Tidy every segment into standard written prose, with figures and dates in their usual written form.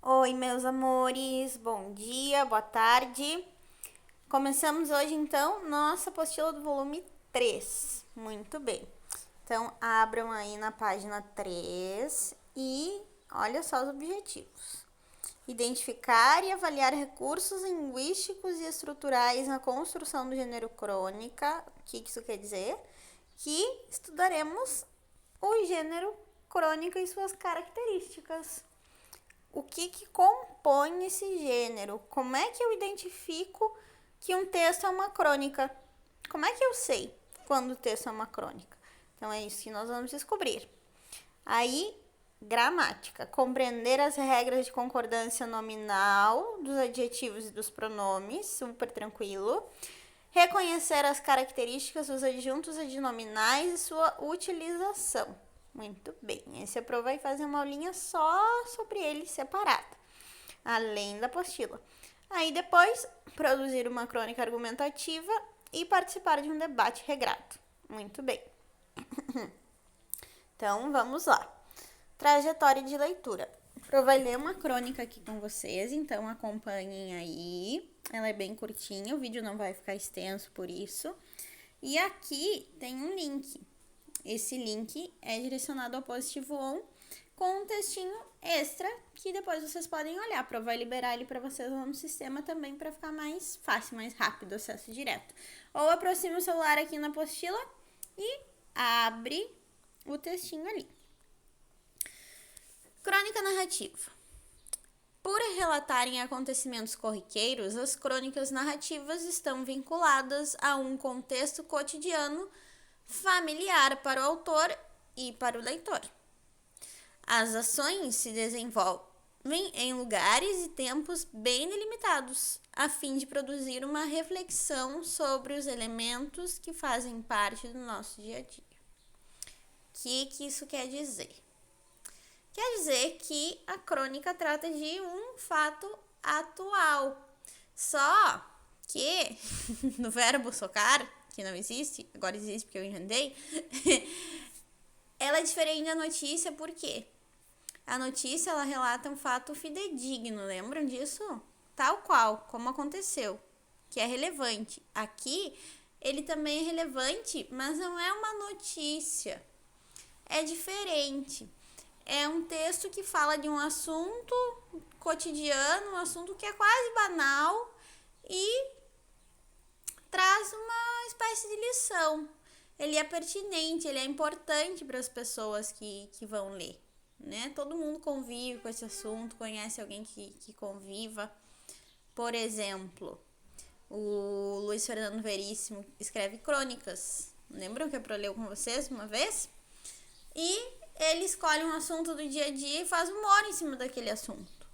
Oi, meus amores, bom dia, boa tarde. Começamos hoje então nossa apostila do volume 3. Muito bem. Então, abram aí na página 3 e olha só os objetivos. Identificar e avaliar recursos linguísticos e estruturais na construção do gênero crônica. O que isso quer dizer? Que estudaremos o gênero crônica e suas características. O que compõe esse gênero? Como é que eu identifico que um texto é uma crônica? Como é que eu sei quando o texto é uma crônica? Então, é isso que nós vamos descobrir. Aí, gramática. Compreender as regras de concordância nominal dos adjetivos e dos pronomes. Super tranquilo. Reconhecer as características dos adjuntos adnominais e sua utilização. Muito bem, esse a Pro vai fazer uma aulinha só sobre ele separada, além da apostila. Aí depois, produzir uma crônica argumentativa e participar de um debate regrado. Muito bem. Então, vamos lá. Trajetória de leitura. Pro vai ler uma crônica aqui com vocês, então acompanhem aí. Ela é bem curtinha, o vídeo não vai ficar extenso por isso. E aqui tem um link. Esse link é direcionado ao positivo on com um textinho extra que depois vocês podem olhar. Pro vai liberar ele para vocês lá no sistema também para ficar mais fácil, mais rápido, acesso direto. Ou aproxime o celular aqui na apostila e abre o textinho ali. Crônica narrativa. Por relatarem acontecimentos corriqueiros, as crônicas narrativas estão vinculadas a um contexto cotidiano familiar para o autor e para o leitor. As ações se desenvolvem em lugares e tempos bem delimitados, a fim de produzir uma reflexão sobre os elementos que fazem parte do nosso dia a dia. O que isso quer dizer? Quer dizer que a crônica trata de um fato atual. Só que no verbo socar, que não existe, agora existe porque eu inventei, ela é diferente da notícia, por quê? A notícia, ela relata um fato fidedigno, lembram disso? Tal qual, como aconteceu, que é relevante. Aqui, ele também é relevante, mas não é uma notícia. É diferente. É um texto que fala de um assunto cotidiano, um assunto que é quase banal e traz uma espécie de lição. Ele é pertinente, ele é importante para as pessoas que vão ler, né? Todo mundo convive com esse assunto, conhece alguém que conviva. Por exemplo, o Luiz Fernando Veríssimo escreve crônicas. Lembram que eu proleu com vocês uma vez? E ele escolhe um assunto do dia a dia e faz humor em cima daquele assunto,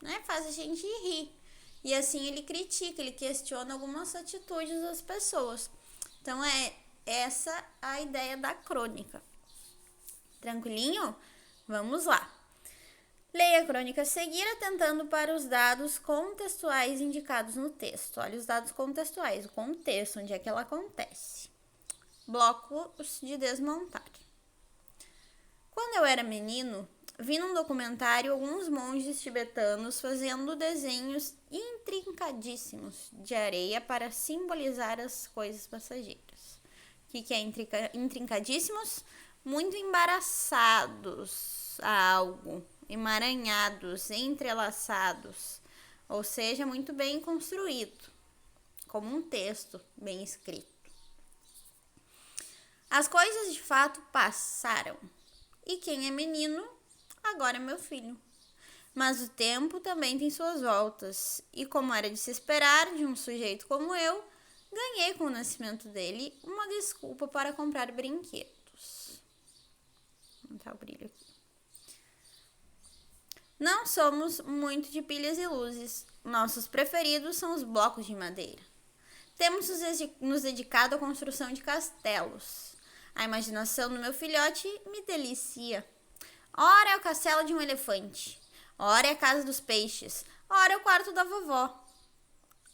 né? Faz a gente rir. E assim ele critica, ele questiona algumas atitudes das pessoas. Então é essa a ideia da crônica. Tranquilinho? Vamos lá. Leia a crônica a seguir, atentando para os dados contextuais indicados no texto. Olha os dados contextuais, o contexto, onde é que ela acontece. Blocos de desmontar. Quando eu era menino, vi num documentário alguns monges tibetanos fazendo desenhos intrincadíssimos de areia para simbolizar as coisas passageiras. O que é intrincadíssimos? Muito embaraçados a algo, emaranhados, entrelaçados, ou seja, muito bem construído, como um texto bem escrito. As coisas de fato passaram. E quem é menino, agora é meu filho. Mas o tempo também tem suas voltas. E como era de se esperar de um sujeito como eu, ganhei com o nascimento dele uma desculpa para comprar brinquedos. Vou aumentar o brilho aqui. Não somos muito de pilhas e luzes. Nossos preferidos são os blocos de madeira. Temos nos dedicado à construção de castelos. A imaginação do meu filhote me delicia. Ora é o castelo de um elefante, ora é a casa dos peixes, ora é o quarto da vovó.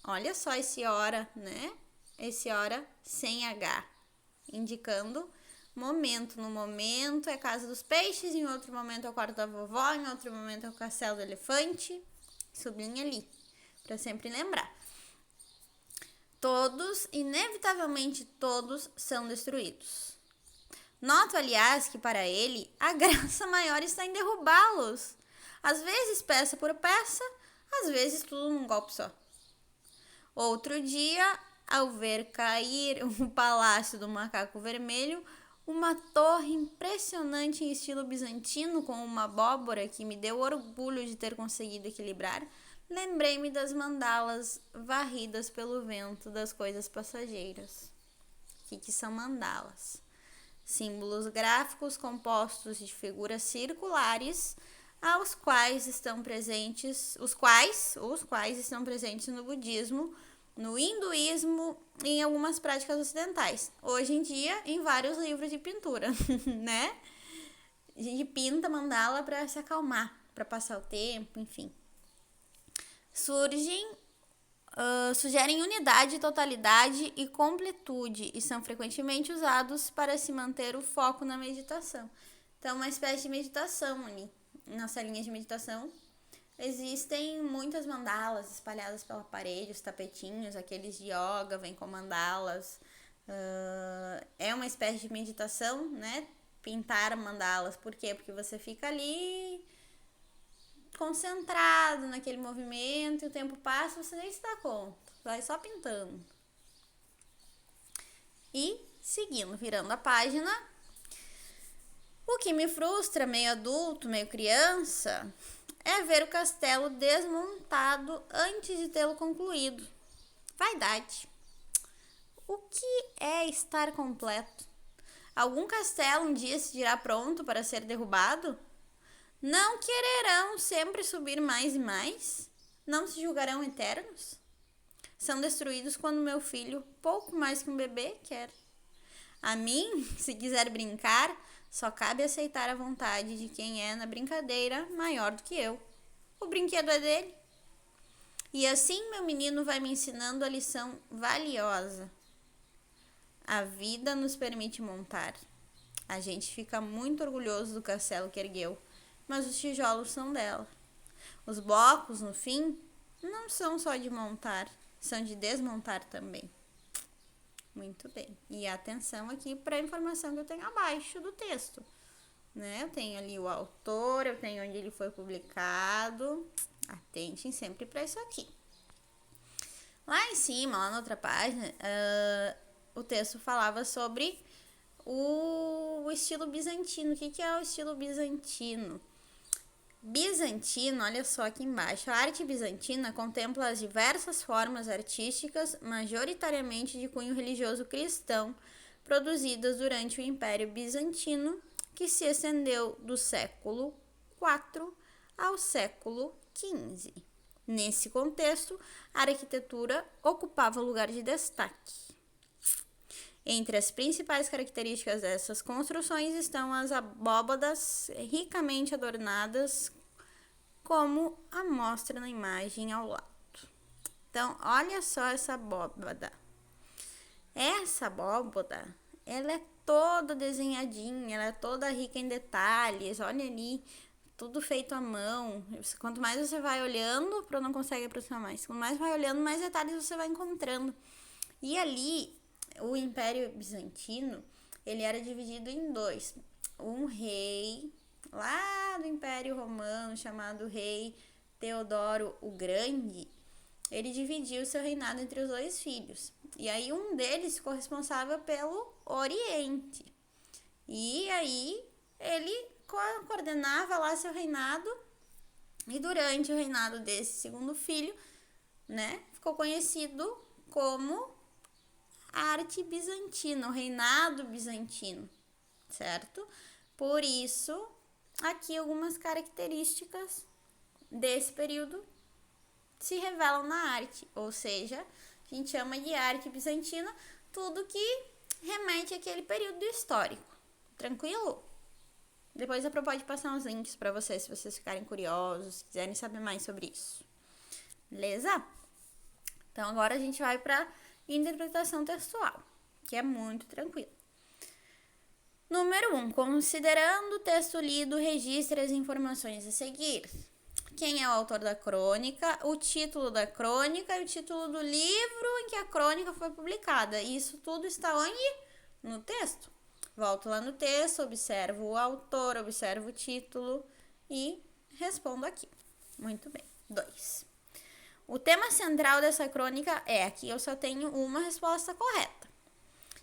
Olha só esse ora, né? Esse ora sem H, indicando momento. No momento é Casa dos Peixes, em outro momento é o quarto da vovó, em outro momento é o Castelo do Elefante. Sublinha ali, para sempre lembrar. Todos, inevitavelmente todos, são destruídos. Noto, aliás, que para ele a graça maior está em derrubá-los. Às vezes peça por peça, às vezes tudo num golpe só. Outro dia, ao ver cair o Palácio do Macaco Vermelho, uma torre impressionante em estilo bizantino com uma abóbora que me deu orgulho de ter conseguido equilibrar, lembrei-me das mandalas varridas pelo vento das coisas passageiras. O que são mandalas? Símbolos gráficos compostos de figuras circulares, os quais estão presentes no budismo, no hinduísmo e em algumas práticas ocidentais. Hoje em dia, em vários livros de pintura, né? A gente pinta mandala para se acalmar, para passar o tempo, enfim. Sugerem unidade, totalidade e completude e são frequentemente usados para se manter o foco na meditação. Então, uma espécie de meditação ali. Nossa linha de meditação, existem muitas mandalas espalhadas pela parede, os tapetinhos, aqueles de yoga, vem com mandalas. É uma espécie de meditação, né? Pintar mandalas. Por quê? Porque você fica ali concentrado naquele movimento e o tempo passa, você nem se dá conta. Vai só pintando. E seguindo, virando a página. O que me frustra, meio adulto, meio criança, é ver o castelo desmontado antes de tê-lo concluído. Vaidade. O que é estar completo? Algum castelo um dia se dirá pronto para ser derrubado? Não quererão sempre subir mais e mais? Não se julgarão eternos? São destruídos quando meu filho, pouco mais que um bebê, quer. A mim, se quiser brincar, só cabe aceitar a vontade de quem é na brincadeira maior do que eu. O brinquedo é dele. E assim meu menino vai me ensinando a lição valiosa. A vida nos permite montar. A gente fica muito orgulhoso do castelo que ergueu, mas os tijolos são dela. Os blocos, no fim, não são só de montar, são de desmontar também. Muito bem. E atenção aqui para a informação que eu tenho abaixo do texto. Né? Eu tenho ali o autor, eu tenho onde ele foi publicado. Atentem sempre para isso aqui. Lá em cima, lá na outra página, o texto falava sobre o estilo bizantino. O que é o estilo bizantino? Bizantino, olha só aqui embaixo, a arte bizantina contempla as diversas formas artísticas, majoritariamente de cunho religioso cristão, produzidas durante o Império Bizantino, que se estendeu do século IV ao século XV. Nesse contexto, a arquitetura ocupava lugar de destaque. Entre as principais características dessas construções estão as abóbadas ricamente adornadas, como a mostra na imagem ao lado. Então, olha só essa abóbada. Essa abóbada, ela é toda desenhadinha, ela é toda rica em detalhes. Olha ali, tudo feito à mão. Quanto mais você vai olhando, não consegue aproximar mais. Quanto mais vai olhando, mais detalhes você vai encontrando. E ali, o Império Bizantino, ele era dividido em dois. Um rei, lá do Império Romano, chamado rei Teodoro o Grande, ele dividiu seu reinado entre os dois filhos. E aí um deles ficou responsável pelo Oriente. E aí ele coordenava lá seu reinado. E durante o reinado desse segundo filho, né, ficou conhecido como arte bizantina, o reinado bizantino, certo? Por isso, aqui algumas características desse período se revelam na arte, ou seja, a gente chama de arte bizantina tudo que remete àquele período histórico. Tranquilo? Depois a Pro pode passar uns links para vocês, se vocês ficarem curiosos, quiserem saber mais sobre isso. Beleza? Então agora a gente vai para interpretação textual, que é muito tranquilo. Número 1. Considerando o texto lido, registre as informações a seguir. Quem é o autor da crônica, o título da crônica e o título do livro em que a crônica foi publicada. Isso tudo está onde? No texto. Volto lá no texto, observo o autor, observo o título e respondo aqui. Muito bem. 2. O tema central dessa crônica é, aqui eu só tenho uma resposta correta.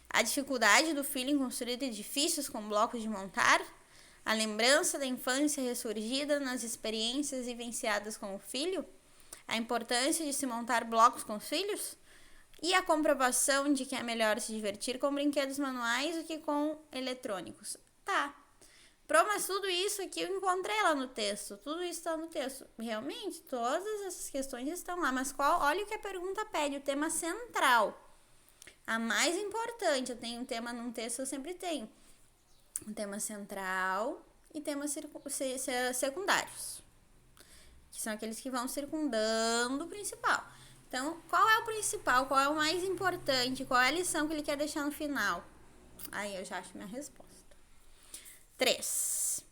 A dificuldade do filho em construir edifícios com blocos de montar, a lembrança da infância ressurgida nas experiências vivenciadas com o filho, a importância de se montar blocos com os filhos e a comprovação de que é melhor se divertir com brinquedos manuais do que com eletrônicos. Tá. Mas tudo isso aqui eu encontrei lá no texto. Tudo isso está no texto. Realmente, todas essas questões estão lá. Mas olha o que a pergunta pede, o tema central. A mais importante, eu tenho um tema num texto, eu sempre tenho um tema central e temas secundários, que são aqueles que vão circundando o principal. Então, qual é o principal? Qual é o mais importante? Qual é a lição que ele quer deixar no final? Aí eu já acho minha resposta. 3.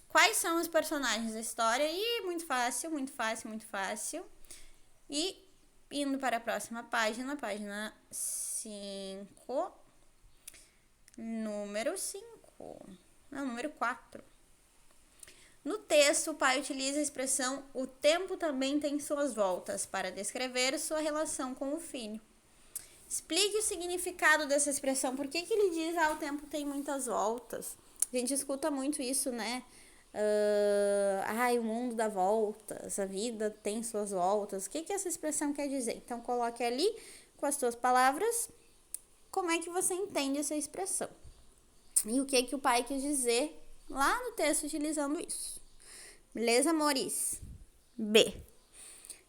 Quais são os personagens da história? E muito fácil, muito fácil, muito fácil. E indo para a próxima página, página 5, número 5, não, número 4. No texto, o pai utiliza a expressão "o tempo também tem suas voltas" para descrever sua relação com o filho. Explique o significado dessa expressão. Por que ele diz o tempo tem muitas voltas? A gente escuta muito isso, né? O mundo dá voltas, a vida tem suas voltas. O que essa expressão quer dizer? Então, coloque ali com as suas palavras como é que você entende essa expressão. E o que o pai quis dizer lá no texto utilizando isso. Beleza, amores? B.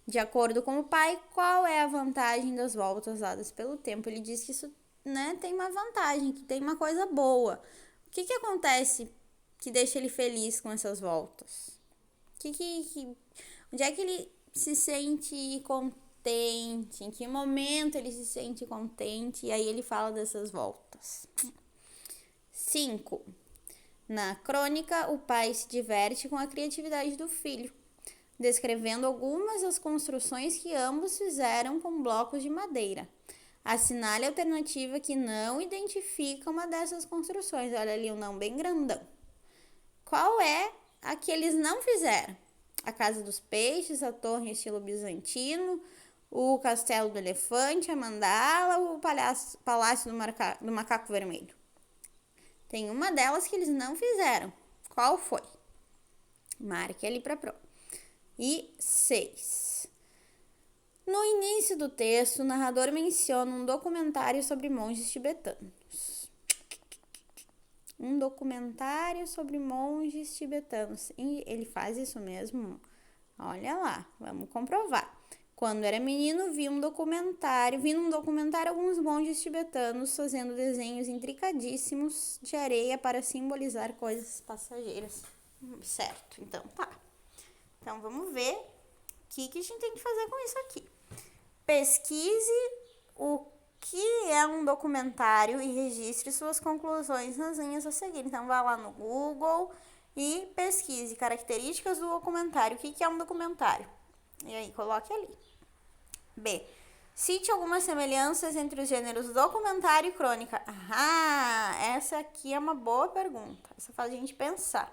De acordo com o pai, qual é a vantagem das voltas dadas pelo tempo? Ele diz que isso, né, tem uma vantagem, que tem uma coisa boa. O que acontece que deixa ele feliz com essas voltas? Onde é que ele se sente contente? Em que momento ele se sente contente? E aí ele fala dessas voltas. 5. Na crônica, o pai se diverte com a criatividade do filho, descrevendo algumas das construções que ambos fizeram com blocos de madeira. Assinale a alternativa que não identifica uma dessas construções. Olha ali o não bem grandão. Qual é a que eles não fizeram? A Casa dos Peixes, a torre em estilo bizantino, o Castelo do Elefante, a Mandala, o Palácio do Macaco Vermelho. Tem uma delas que eles não fizeram. Qual foi? Marque ali para prova. E 6. No início do texto, o narrador menciona um documentário sobre monges tibetanos. Um documentário sobre monges tibetanos. E ele faz isso mesmo? Olha lá, vamos comprovar. Quando era menino, vi num documentário alguns monges tibetanos fazendo desenhos intricadíssimos de areia para simbolizar coisas passageiras. Certo, então tá. Então vamos ver o que a gente tem que fazer com isso aqui. Pesquise o que é um documentário e registre suas conclusões nas linhas a seguir. Então, vá lá no Google e pesquise características do documentário. O que é um documentário? E aí, coloque ali. B. Cite algumas semelhanças entre os gêneros documentário e crônica. Essa aqui é uma boa pergunta. Essa faz a gente pensar.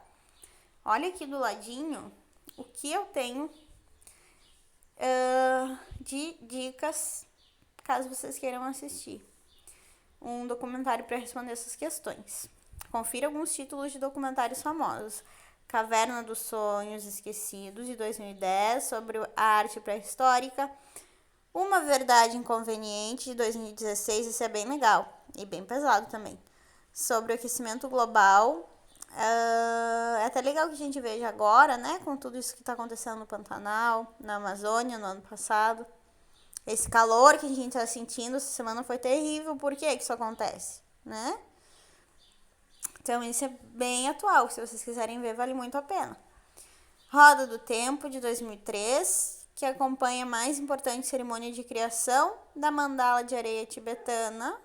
Olha aqui do ladinho o que eu tenho de dicas, caso vocês queiram assistir um documentário para responder essas questões. Confira alguns títulos de documentários famosos. Caverna dos Sonhos Esquecidos, de 2010, sobre a arte pré-histórica. Uma Verdade Inconveniente, de 2016, esse é bem legal e bem pesado também. Sobre o aquecimento global. É até legal que a gente veja agora, né, com tudo isso que está acontecendo no Pantanal, na Amazônia, no ano passado. Esse calor que a gente está sentindo essa semana foi terrível. Por que isso acontece, né? Então, isso é bem atual. Se vocês quiserem ver, vale muito a pena. Roda do Tempo, de 2003, que acompanha a mais importante cerimônia de criação da mandala de areia tibetana.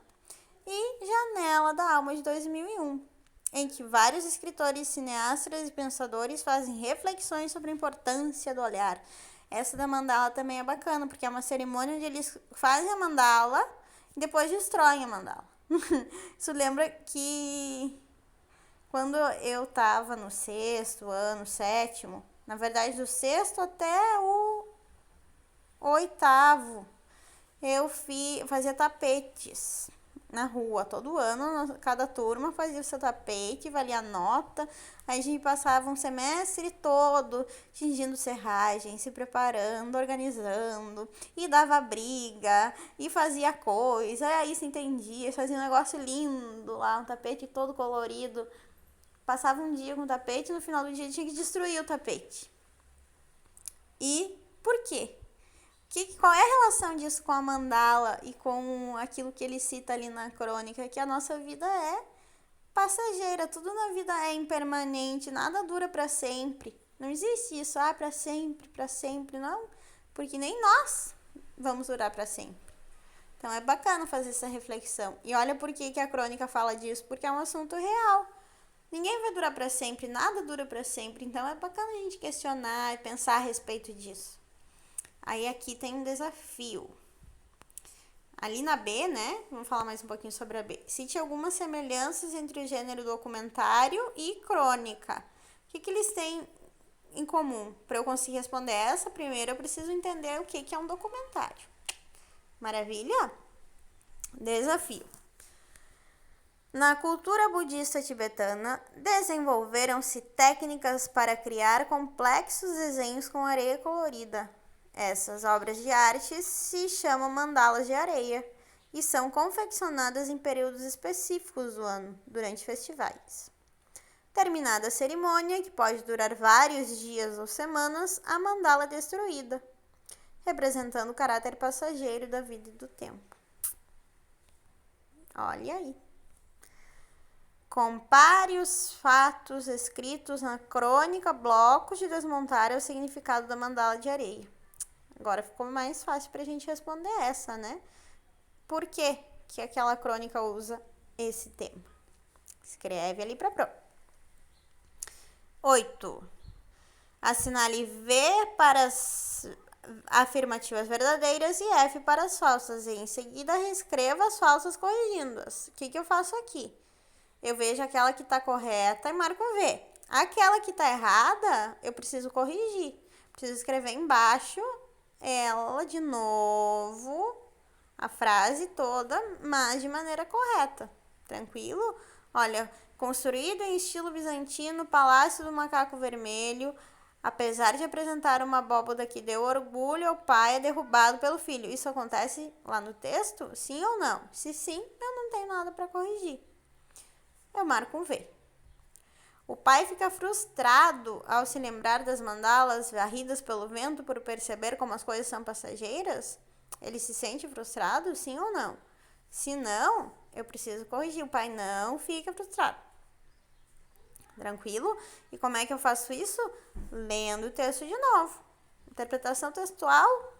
E Janela da Alma, de 2001. em que vários escritores, cineastas e pensadores fazem reflexões sobre a importância do olhar. Essa da mandala também é bacana, porque é uma cerimônia onde eles fazem a mandala e depois destroem a mandala. Isso lembra que quando eu tava no 6º ano, 7º, na verdade do 6º até o 8º, eu fazia tapetes na rua. Todo ano, cada turma fazia o seu tapete, valia a nota. Aí a gente passava um semestre todo tingindo serragem, se preparando, organizando, e dava briga, e fazia coisa, aí se entendia, fazia um negócio lindo lá, um tapete todo colorido. Passava um dia com o tapete, no final do dia tinha que destruir o tapete. E por quê? Qual é a relação disso com a mandala e com aquilo que ele cita ali na crônica? Que a nossa vida é passageira, tudo na vida é impermanente, nada dura para sempre. Não existe isso, para sempre, não. Porque nem nós vamos durar para sempre. Então é bacana fazer essa reflexão. E olha por que a crônica fala disso, porque é um assunto real. Ninguém vai durar para sempre, nada dura para sempre. Então é bacana a gente questionar e pensar a respeito disso. Aí aqui tem um desafio. Ali na B, né? Vamos falar mais um pouquinho sobre a B. Cite algumas semelhanças entre o gênero documentário e crônica. O que eles têm em comum? Para eu conseguir responder essa, primeiro eu preciso entender o que é um documentário. Maravilha? Desafio. Na cultura budista tibetana, desenvolveram-se técnicas para criar complexos desenhos com areia colorida. Essas obras de arte se chamam mandalas de areia e são confeccionadas em períodos específicos do ano, durante festivais. Terminada a cerimônia, que pode durar vários dias ou semanas, a mandala é destruída, representando o caráter passageiro da vida e do tempo. Olha aí. Compare os fatos escritos na crônica blocos de desmontar o significado da mandala de areia. Agora ficou mais fácil para a gente responder essa, né? Por que aquela crônica usa esse tema? Escreve ali para prova. 8. Assinale V para as afirmativas verdadeiras e F para as falsas. E em seguida, reescreva as falsas corrigindo-as. O que eu faço aqui? Eu vejo aquela que está correta e marco V. Aquela que está errada, eu preciso corrigir. Preciso escrever embaixo ela de novo, a frase toda, mas de maneira correta. Tranquilo? Olha, construído em estilo bizantino, Palácio do Macaco Vermelho, apesar de apresentar uma abóbada que deu orgulho ao pai, é derrubado pelo filho. Isso acontece lá no texto? Sim ou não? Se sim, eu não tenho nada para corrigir. Eu marco um V. O pai fica frustrado ao se lembrar das mandalas varridas pelo vento por perceber como as coisas são passageiras? Ele se sente frustrado, sim ou não? Se não, eu preciso corrigir. O pai não fica frustrado. Tranquilo? E como é que eu faço isso? Lendo o texto de novo. Interpretação textual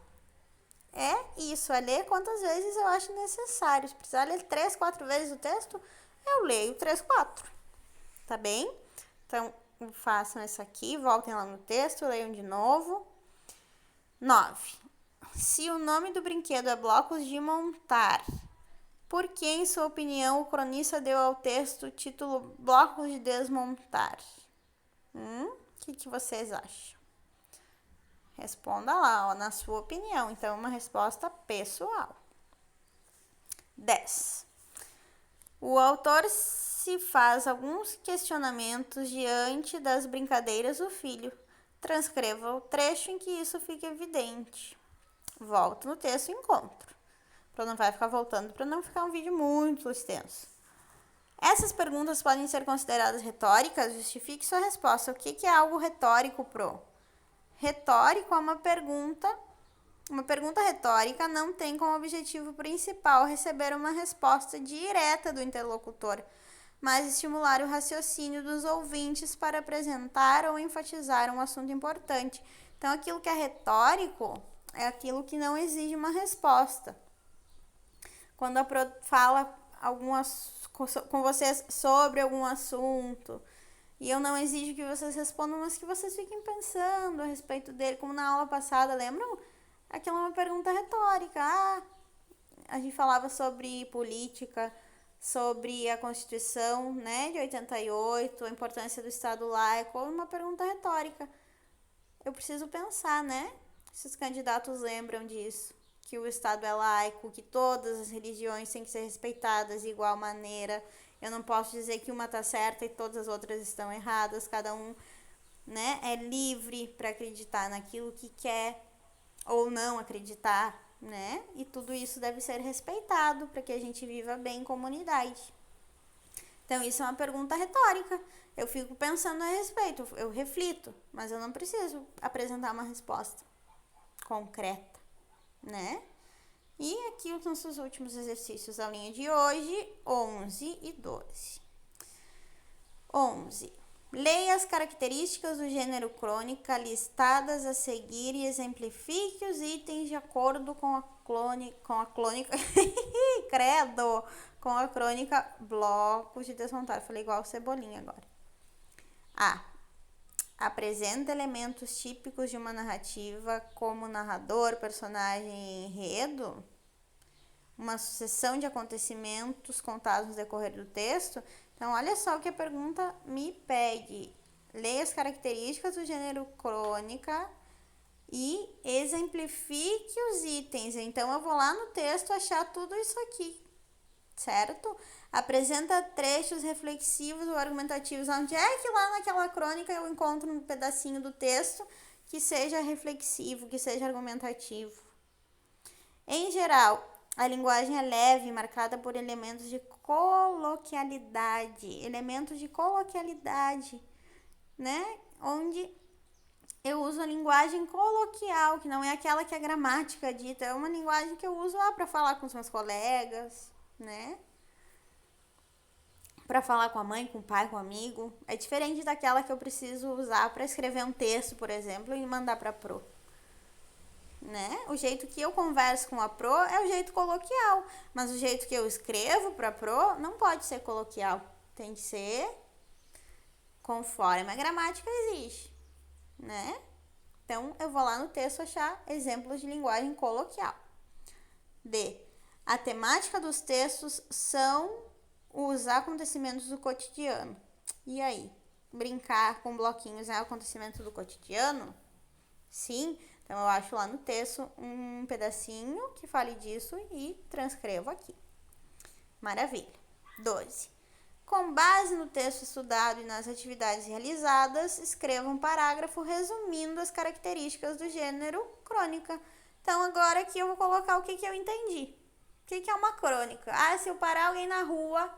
é isso, é ler quantas vezes eu acho necessário. Se precisar ler 3, 4 vezes o texto, eu leio 3, 4. Tá bem? Então, façam essa aqui, voltem lá no texto, leiam de novo. 9. Se o nome do brinquedo é blocos de montar, por que, em sua opinião, o cronista deu ao texto o título blocos de desmontar? O que vocês acham? Responda lá, ó, na sua opinião. Então, uma resposta pessoal. 10. O autor se faz alguns questionamentos diante das brincadeiras do filho. Transcreva o trecho em que isso fica evidente. Volto no texto e encontro. Para não vai ficar voltando, para não ficar um vídeo muito extenso. Essas perguntas podem ser consideradas retóricas? Justifique sua resposta. O que é algo retórico, pro? Retórico é uma pergunta. Uma pergunta retórica não tem como objetivo principal receber uma resposta direta do interlocutor, mas estimular o raciocínio dos ouvintes para apresentar ou enfatizar um assunto importante. Então, aquilo que é retórico é aquilo que não exige uma resposta. Quando com vocês sobre algum assunto e eu não exijo que vocês respondam, mas que vocês fiquem pensando a respeito dele, como na aula passada, lembram? Aquela é uma pergunta retórica. A gente falava sobre política, sobre a Constituição, né, de 88, a importância do Estado laico, uma pergunta retórica. Eu preciso pensar, né, se os candidatos lembram disso, que o Estado é laico, que todas as religiões têm que ser respeitadas de igual maneira. Eu não posso dizer que uma está certa e todas as outras estão erradas. Cada um, né, é livre para acreditar naquilo que quer ou não acreditar, né? E tudo isso deve ser respeitado para que a gente viva bem em comunidade. Então, isso é uma pergunta retórica. Eu fico pensando a respeito, eu reflito, mas eu não preciso apresentar uma resposta concreta, né? E aqui os nossos últimos exercícios da linha de hoje, 11 e 12. 11. Leia as características do gênero crônica listadas a seguir e exemplifique os itens de acordo com a crônica credo, com a crônica Blocos de Desmontar. Falei igual Cebolinha agora. A. Apresenta elementos típicos de uma narrativa como narrador, personagem e enredo. Uma sucessão de acontecimentos contados no decorrer do texto. Então, olha só o que a pergunta me pede. Leia as características do gênero crônica e exemplifique os itens. Então, eu vou lá no texto achar tudo isso aqui, certo? Apresenta trechos reflexivos ou argumentativos. Onde é que lá naquela crônica eu encontro um pedacinho do texto que seja reflexivo, que seja argumentativo? Em geral, a linguagem é leve, marcada por elementos de coloquialidade. Né? Onde eu uso a linguagem coloquial, que não é aquela que a gramática dita. É uma linguagem que eu uso para falar com os meus colegas, né? Para falar com a mãe, com o pai, com o amigo. É diferente daquela que eu preciso usar para escrever um texto, por exemplo, e mandar para a pro. Né? O jeito que eu converso com a pro é o jeito coloquial, mas o jeito que eu escrevo para pro não pode ser coloquial, tem que ser conforme a gramática exige, né? Então eu vou lá no texto achar exemplos de linguagem coloquial. D. A temática dos textos são os acontecimentos do cotidiano. E aí, brincar com bloquinhos é acontecimento do cotidiano? Sim. Então, eu acho lá no texto um pedacinho que fale disso e transcrevo aqui. Maravilha. 12. Com base no texto estudado e nas atividades realizadas, escreva um parágrafo resumindo as características do gênero crônica. Então, agora aqui eu vou colocar o que eu entendi. O que é uma crônica? Se eu parar alguém na rua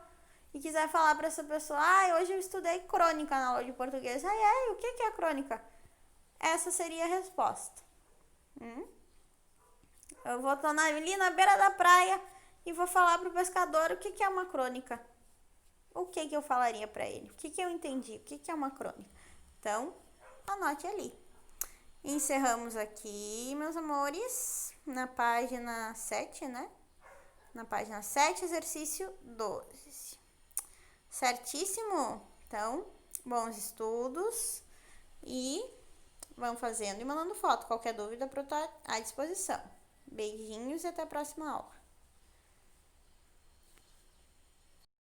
e quiser falar para essa pessoa, hoje eu estudei crônica na aula de português. O que é a crônica? Essa seria a resposta. Eu vou estar ali na beira da praia e vou falar pro pescador o que é uma crônica. O que eu falaria para ele? O que eu entendi? O que é uma crônica? Então, anote ali. Encerramos aqui, meus amores, na página 7, né? Na página 7, exercício 12. Certíssimo? Então, bons estudos e vão fazendo e mandando foto. Qualquer dúvida, para estar à disposição. Beijinhos e até a próxima aula.